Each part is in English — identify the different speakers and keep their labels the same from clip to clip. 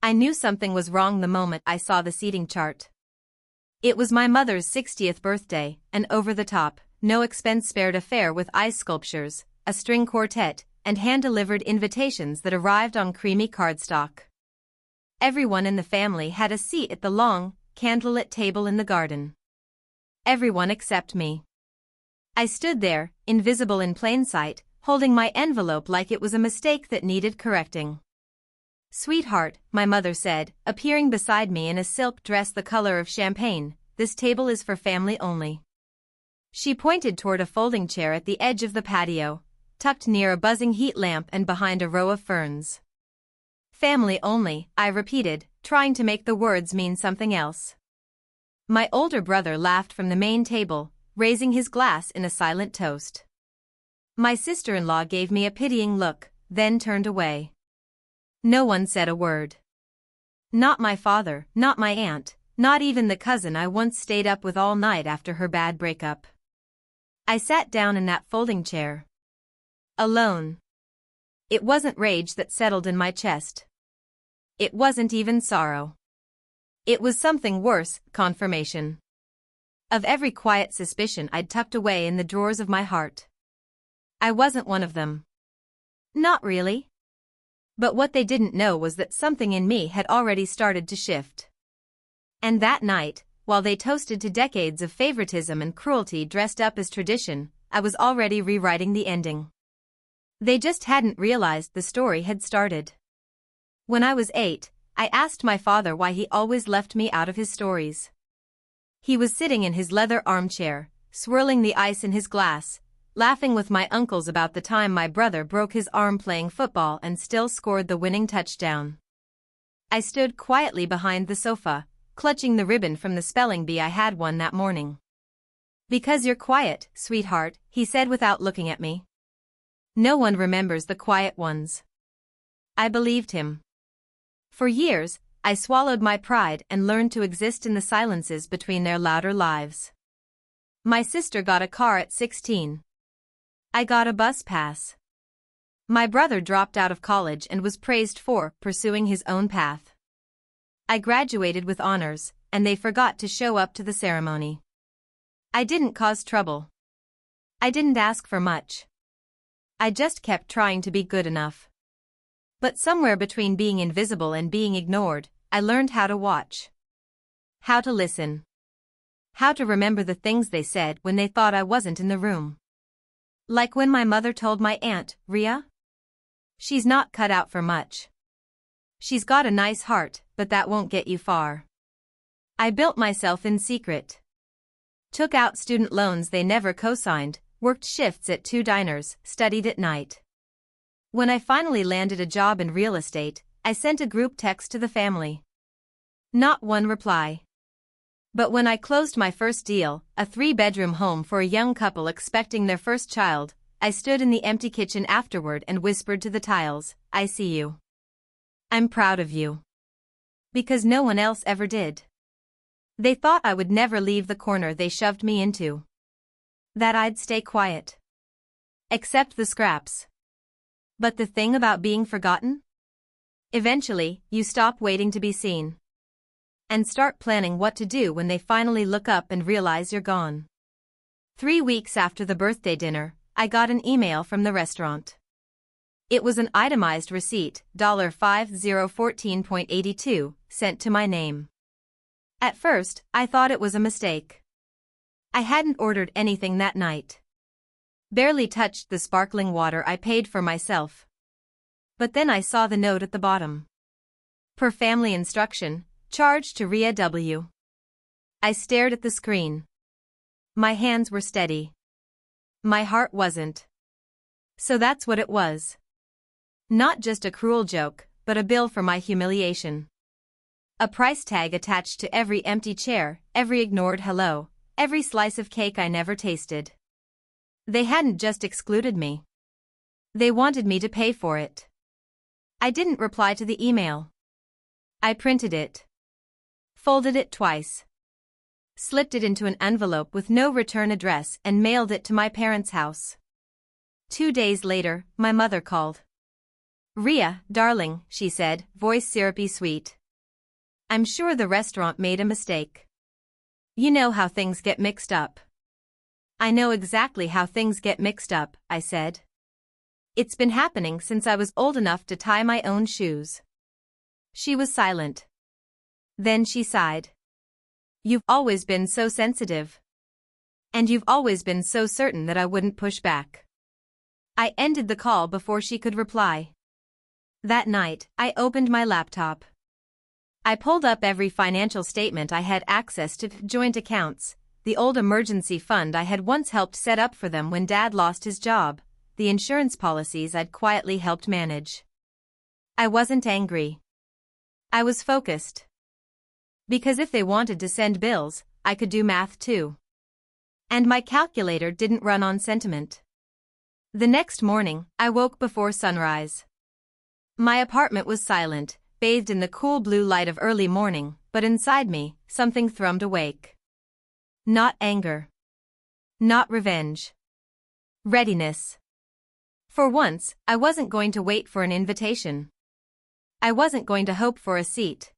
Speaker 1: I knew something was wrong the moment I saw the seating chart. It was my mother's 60th birthday, an over-the-top, no-expense-spared affair with ice sculptures, a string quartet, and hand-delivered invitations that arrived on creamy cardstock. Everyone in the family had a seat at the long, candlelit table in the garden. Everyone except me. I stood there, invisible in plain sight, holding my envelope like it was a mistake that needed correcting. "Sweetheart," my mother said, appearing beside me in a silk dress the color of champagne, "this table is for family only." She pointed toward a folding chair at the edge of the patio, tucked near a buzzing heat lamp and behind a row of ferns. "Family only," I repeated, trying to make the words mean something else. My older brother laughed from the main table, raising his glass in a silent toast. My sister-in-law gave me a pitying look, then turned away. No one said a word. Not my father, not my aunt, not even the cousin I once stayed up with all night after her bad breakup. I sat down in that folding chair. Alone. It wasn't rage that settled in my chest. It wasn't even sorrow. It was something worse, confirmation. Of every quiet suspicion I'd tucked away in the drawers of my heart. I wasn't one of them. Not really. But what they didn't know was that something in me had already started to shift. And that night, while they toasted to decades of favoritism and cruelty dressed up as tradition, I was already rewriting the ending. They just hadn't realized the story had started. When I was 8, I asked my father why he always left me out of his stories. He was sitting in his leather armchair, swirling the ice in his glass, laughing with my uncles about the time my brother broke his arm playing football and still scored the winning touchdown. I stood quietly behind the sofa, clutching the ribbon from the spelling bee I had won that morning. "Because you're quiet, sweetheart," he said without looking at me. "No one remembers the quiet ones." I believed him. For years, I swallowed my pride and learned to exist in the silences between their louder lives. My sister got a car at 16. I got a bus pass. My brother dropped out of college and was praised for pursuing his own path. I graduated with honors, and they forgot to show up to the ceremony. I didn't cause trouble. I didn't ask for much. I just kept trying to be good enough. But somewhere between being invisible and being ignored, I learned how to watch. How to listen. How to remember the things they said when they thought I wasn't in the room. Like when my mother told my aunt, "Ria? She's not cut out for much. She's got a nice heart, but that won't get you far." I built myself in secret. Took out student loans they never co-signed, worked shifts at 2 diners, studied at night. When I finally landed a job in real estate, I sent a group text to the family. Not one reply. But when I closed my first deal, a 3-bedroom home for a young couple expecting their first child, I stood in the empty kitchen afterward and whispered to the tiles, "I see you. I'm proud of you." Because no one else ever did. They thought I would never leave the corner they shoved me into. That I'd stay quiet. Accept the scraps. But the thing about being forgotten? Eventually, you stop waiting to be seen. And start planning what to do when they finally look up and realize you're gone. 3 weeks after the birthday dinner, I got an email from the restaurant. It was an itemized receipt, $5014.82, sent to my name. At first, I thought it was a mistake. I hadn't ordered anything that night. Barely touched the sparkling water I paid for myself. But then I saw the note at the bottom. Per family instruction, charged to Ria W. I stared at the screen. My hands were steady. My heart wasn't. So that's what it was. Not just a cruel joke, but a bill for my humiliation. A price tag attached to every empty chair, every ignored hello, every slice of cake I never tasted. They hadn't just excluded me. They wanted me to pay for it. I didn't reply to the email. I printed it. Folded it twice. Slipped it into an envelope with no return address and mailed it to my parents' house. 2 days later, my mother called. Ria, darling, she said, voice syrupy sweet. I'm sure the restaurant made a mistake. You know how things get mixed up. I know exactly how things get mixed up, I said. It's been happening since I was old enough to tie my own shoes. She was silent. Then she sighed. You've always been so sensitive. And you've always been so certain that I wouldn't push back. I ended the call before she could reply. That night, I opened my laptop. I pulled up every financial statement I had access to, joint accounts, the old emergency fund I had once helped set up for them when Dad lost his job, the insurance policies I'd quietly helped manage. I wasn't angry. I was focused. Because if they wanted to send bills, I could do math too. And my calculator didn't run on sentiment. The next morning, I woke before sunrise. My apartment was silent, bathed in the cool blue light of early morning, but inside me, something thrummed awake. Not anger. Not revenge. Readiness. For once, I wasn't going to wait for an invitation. I wasn't going to hope for a seat.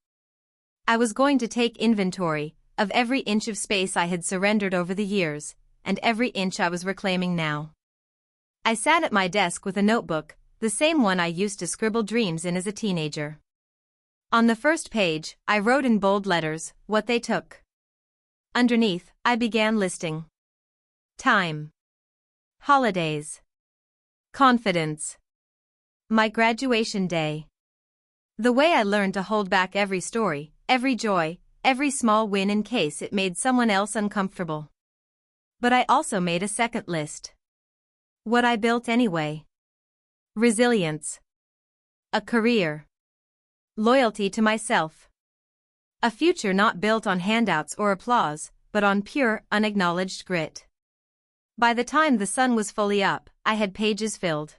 Speaker 1: I was going to take inventory of every inch of space I had surrendered over the years, and every inch I was reclaiming now. I sat at my desk with a notebook, the same one I used to scribble dreams in as a teenager. On the first page, I wrote in bold letters what they took. Underneath, I began listing. Time. Holidays. Confidence. My graduation day. The way I learned to hold back every story, every joy, every small win in case it made someone else uncomfortable. But I also made a second list. What I built anyway. Resilience. A career. Loyalty to myself. A future not built on handouts or applause, but on pure, unacknowledged grit. By the time the sun was fully up, I had pages filled.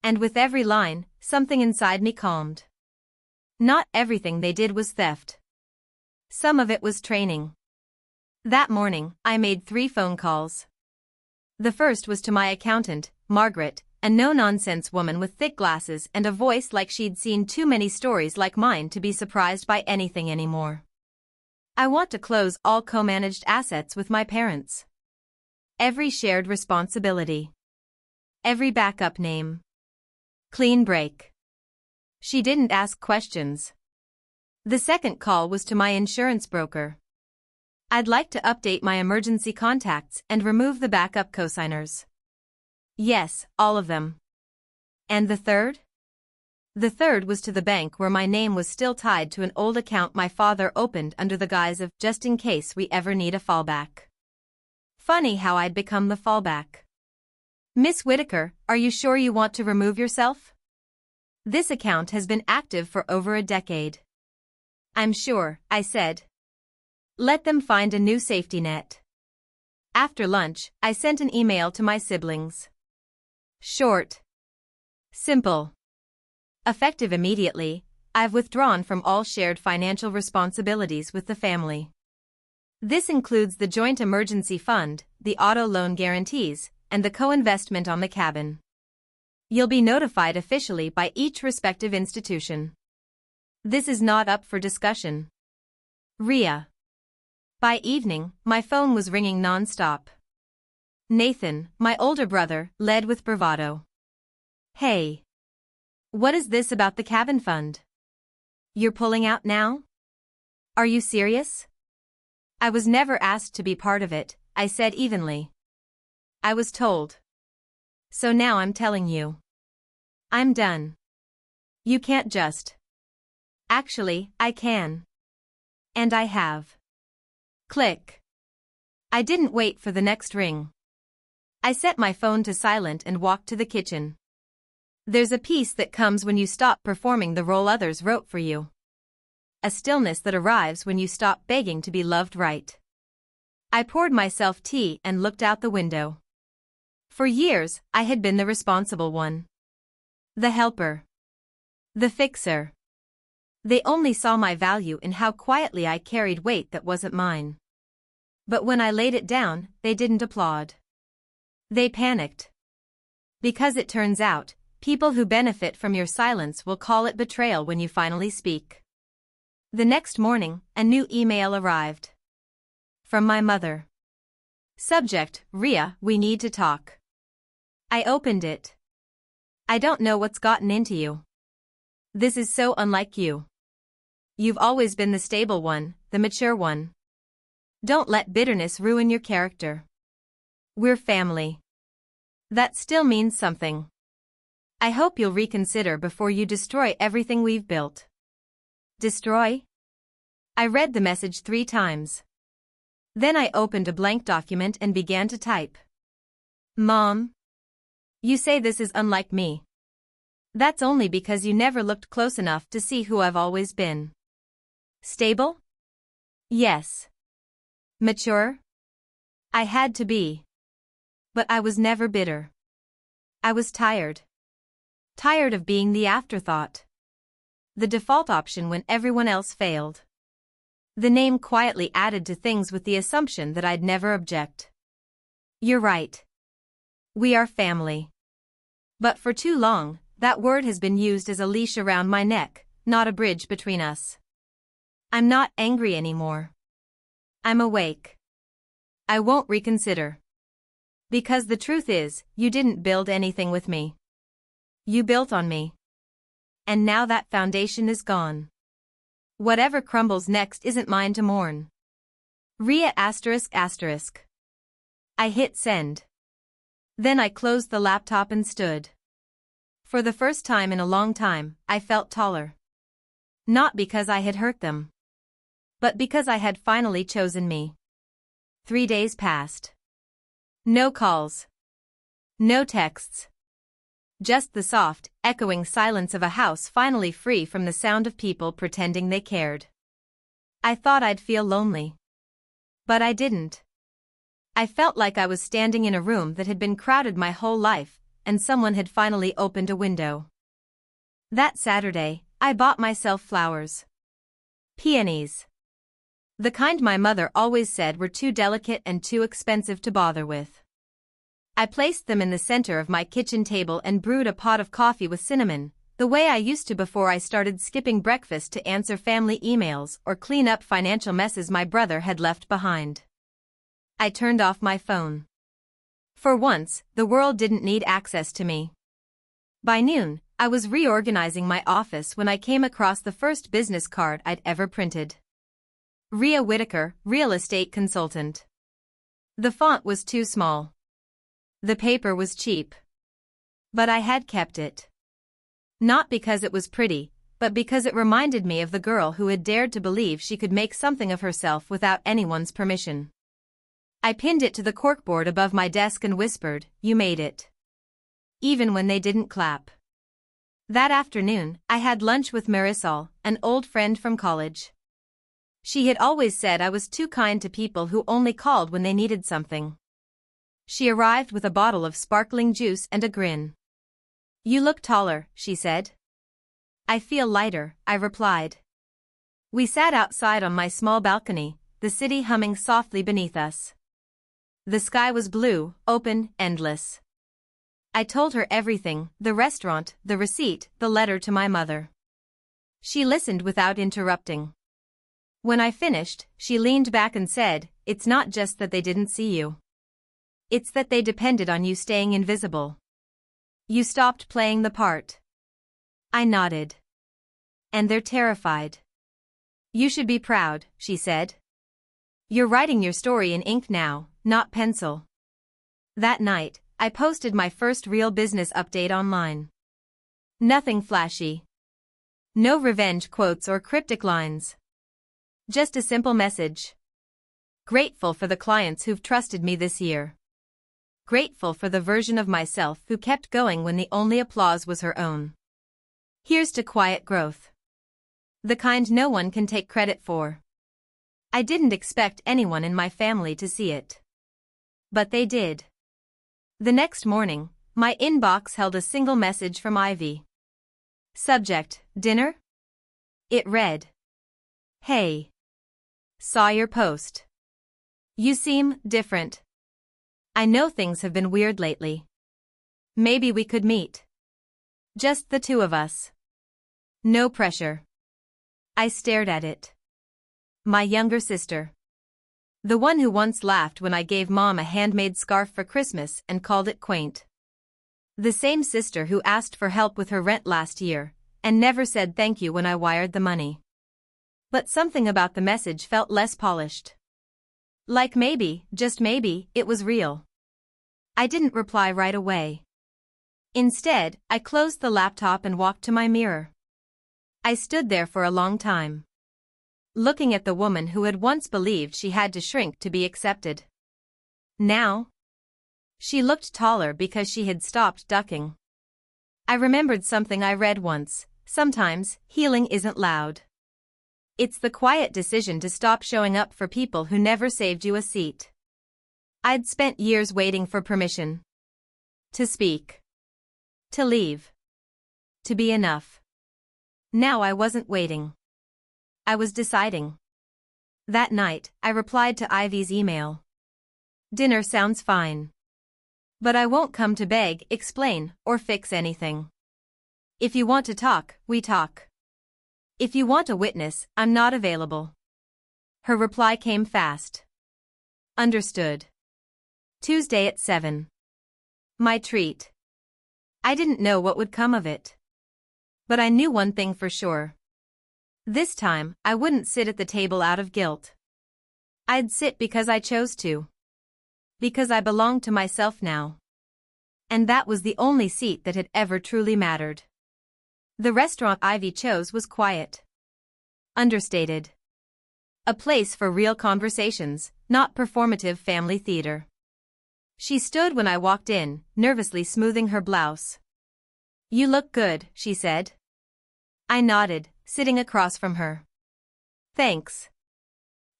Speaker 1: And with every line, something inside me calmed. Not everything they did was theft. Some of it was training. That morning, I made 3 phone calls. The first was to my accountant, Margaret, a no-nonsense woman with thick glasses and a voice like she'd seen too many stories like mine to be surprised by anything anymore. I want to close all co-managed assets with my parents. Every shared responsibility. Every backup name. Clean break. She didn't ask questions. The second call was to my insurance broker. I'd like to update my emergency contacts and remove the backup cosigners. Yes, all of them. And the third? The third was to the bank where my name was still tied to an old account my father opened under the guise of just in case we ever need a fallback. Funny how I'd become the fallback. Miss Whitaker, are you sure you want to remove yourself? This account has been active for over a decade. I'm sure, I said. Let them find a new safety net. After lunch, I sent an email to my siblings. Short. Simple. Effective immediately, I've withdrawn from all shared financial responsibilities with the family. This includes the joint emergency fund, the auto loan guarantees, and the co-investment on the cabin. You'll be notified officially by each respective institution. This is not up for discussion. Ria. By evening, my phone was ringing non-stop. Nathan, my older brother, led with bravado. Hey. What is this about the cabin fund? You're pulling out now? Are you serious? I was never asked to be part of it, I said evenly. I was told. So now I'm telling you. I'm done. You can't just. Actually, I can. And I have. Click. I didn't wait for the next ring. I set my phone to silent and walked to the kitchen. There's a peace that comes when you stop performing the role others wrote for you. A stillness that arrives when you stop begging to be loved right. I poured myself tea and looked out the window. For years, I had been the responsible one. The helper. The fixer. They only saw my value in how quietly I carried weight that wasn't mine. But when I laid it down, they didn't applaud. They panicked. Because it turns out, People who benefit from your silence will call it betrayal when you finally speak. The next morning, a new email arrived. From my mother. Subject, Ria, we need to talk. I opened it. I don't know what's gotten into you. This is so unlike you. You've always been the stable one, the mature one. Don't let bitterness ruin your character. We're family. That still means something. I hope you'll reconsider before you destroy everything we've built. Destroy? I read the message 3 times. Then I opened a blank document and began to type. Mom. You say this is unlike me. That's only because you never looked close enough to see who I've always been. Stable? Yes. Mature? I had to be. But I was never bitter. I was tired. Tired of being the afterthought. The default option when everyone else failed. The name quietly added to things with the assumption that I'd never object. You're right. We are family. But for too long, that word has been used as a leash around my neck, not a bridge between us. I'm not angry anymore. I'm awake. I won't reconsider. Because the truth is, you didn't build anything with me. You built on me. And now that foundation is gone. Whatever crumbles next isn't mine to mourn. Ria ***. I hit send. Then I closed the laptop and stood. For the first time in a long time, I felt taller. Not because I had hurt them. But because I had finally chosen me. 3 days passed. No calls. No texts. Just the soft, echoing silence of a house finally free from the sound of people pretending they cared. I thought I'd feel lonely. But I didn't. I felt like I was standing in a room that had been crowded my whole life, and someone had finally opened a window. That Saturday, I bought myself flowers. Peonies. The kind my mother always said were too delicate and too expensive to bother with. I placed them in the center of my kitchen table and brewed a pot of coffee with cinnamon, the way I used to before I started skipping breakfast to answer family emails or clean up financial messes my brother had left behind. I turned off my phone. For once, the world didn't need access to me. By noon, I was reorganizing my office when I came across the first business card I'd ever printed. Ria Whitaker, real estate consultant. The font was too small. The paper was cheap. But I had kept it. Not because it was pretty, but because it reminded me of the girl who had dared to believe she could make something of herself without anyone's permission. I pinned it to the corkboard above my desk and whispered, "You made it." Even when they didn't clap. That afternoon, I had lunch with Marisol, an old friend from college. She had always said I was too kind to people who only called when they needed something. She arrived with a bottle of sparkling juice and a grin. "You look taller," she said. "I feel lighter," I replied. We sat outside on my small balcony, the city humming softly beneath us. The sky was blue, open, endless. I told her everything, the restaurant, the receipt, the letter to my mother. She listened without interrupting. When I finished, she leaned back and said, "It's not just that they didn't see you. It's that they depended on you staying invisible. You stopped playing the part." I nodded. "And they're terrified. You should be proud," she said. "You're writing your story in ink now, not pencil." That night, I posted my first real business update online. Nothing flashy. No revenge quotes or cryptic lines. Just a simple message. Grateful for the clients who've trusted me this year. Grateful for the version of myself who kept going when the only applause was her own. Here's to quiet growth. The kind no one can take credit for. I didn't expect anyone in my family to see it. But they did. The next morning, my inbox held a single message from Ivy. Subject, dinner? It read. "Hey. Saw your post. You seem different. I know things have been weird lately. Maybe we could meet." Just the two of us. No pressure. I stared at it. My younger sister. The one who once laughed when I gave Mom a handmade scarf for Christmas and called it quaint. The same sister who asked for help with her rent last year, and never said thank you when I wired the money. But something about the message felt less polished. Like maybe, just maybe, it was real. I didn't reply right away. Instead, I closed the laptop and walked to my mirror. I stood there for a long time, looking at the woman who had once believed she had to shrink to be accepted. Now, she looked taller because she had stopped ducking. I remembered something I read once: sometimes, healing isn't loud. It's the quiet decision to stop showing up for people who never saved you a seat. I'd spent years waiting for permission. To speak. To leave. To be enough. Now I wasn't waiting. I was deciding. That night, I replied to Ivy's email. Dinner sounds fine. But I won't come to beg, explain, or fix anything. If you want to talk, we talk. If you want a witness, I'm not available. Her reply came fast. Understood. Tuesday at 7. My treat. I didn't know what would come of it. But I knew one thing for sure. This time, I wouldn't sit at the table out of guilt. I'd sit because I chose to. Because I belonged to myself now. And that was the only seat that had ever truly mattered. The restaurant Ivy chose was quiet. Understated. A place for real conversations, not performative family theater. She stood when I walked in, nervously smoothing her blouse. You look good, she said. I nodded, sitting across from her. Thanks.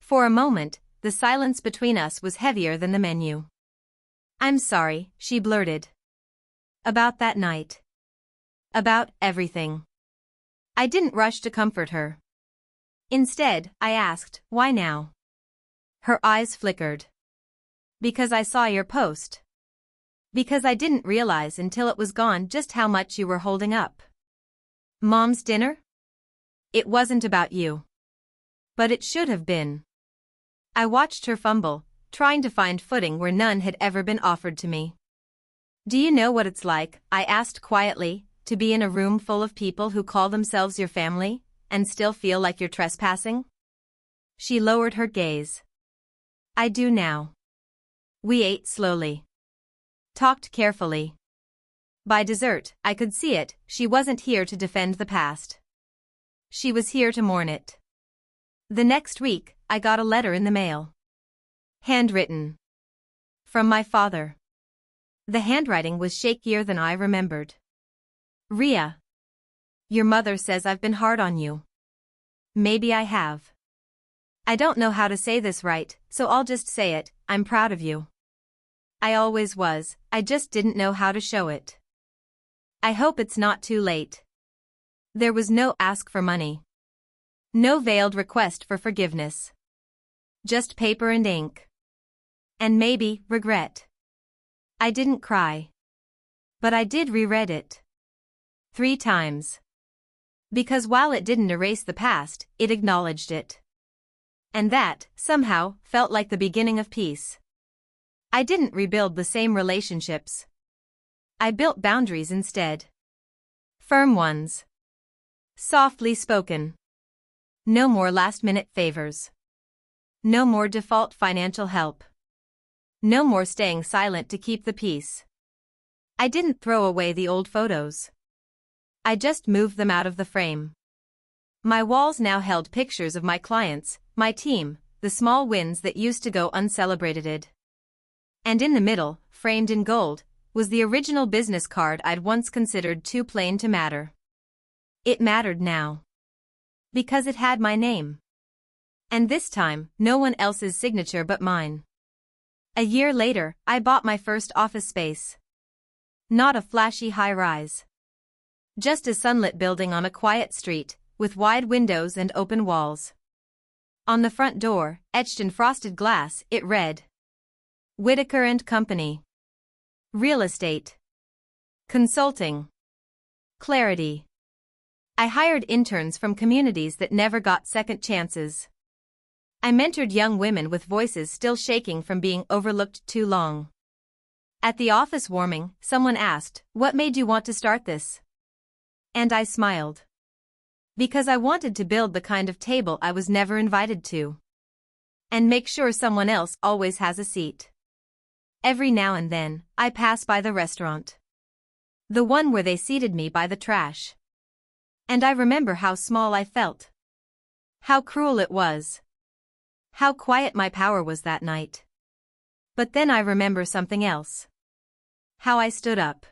Speaker 1: For a moment, the silence between us was heavier than the menu. I'm sorry, she blurted. About that night. About everything. I didn't rush to comfort her. Instead, I asked, why now? Her eyes flickered. Because I saw your post. Because I didn't realize until it was gone just how much you were holding up. Mom's dinner? It wasn't about you. But it should have been. I watched her fumble, trying to find footing where none had ever been offered to me. Do you know what it's like, I asked quietly, to be in a room full of people who call themselves your family, and still feel like you're trespassing? She lowered her gaze. I do now. We ate slowly. Talked carefully. By dessert, I could see it, she wasn't here to defend the past. She was here to mourn it. The next week, I got a letter in the mail. Handwritten. From my father. The handwriting was shakier than I remembered. Ria. Your mother says I've been hard on you. Maybe I have. I don't know how to say this right, so I'll just say it, I'm proud of you. I always was, I just didn't know how to show it. I hope it's not too late. There was no ask for money. No veiled request for forgiveness. Just paper and ink. And maybe, regret. I didn't cry. But I did reread it. 3 times. Because while it didn't erase the past, it acknowledged it. And that, somehow, felt like the beginning of peace. I didn't rebuild the same relationships. I built boundaries instead. Firm ones. Softly spoken. No more last-minute favors. No more default financial help. No more staying silent to keep the peace. I didn't throw away the old photos. I just moved them out of the frame. My walls now held pictures of my clients, my team, the small wins that used to go uncelebrated. And in the middle, framed in gold, was the original business card I'd once considered too plain to matter. It mattered now. Because it had my name. And this time, no one else's signature but mine. A year later, I bought my first office space. Not a flashy high-rise. Just a sunlit building on a quiet street, with wide windows and open walls. On the front door, etched in frosted glass, it read, Whitaker and Company. Real estate. Consulting. Clarity. I hired interns from communities that never got second chances. I mentored young women with voices still shaking from being overlooked too long. At the office warming, someone asked, "What made you want to start this?" And I smiled. Because I wanted to build the kind of table I was never invited to. And make sure someone else always has a seat. Every now and then, I pass by the restaurant. The one where they seated me by the trash. And I remember how small I felt. How cruel it was. How quiet my power was that night. But then I remember something else. How I stood up.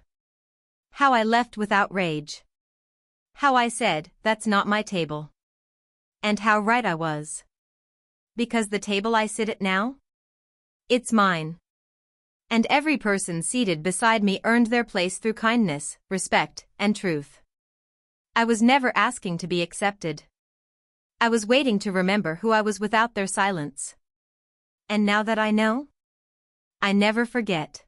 Speaker 1: How I left without rage. How I said, "That's not my table." And how right I was. Because the table I sit at now? It's mine. And every person seated beside me earned their place through kindness, respect, and truth. I was never asking to be accepted. I was waiting to remember who I was without their silence. And now that I know, I never forget.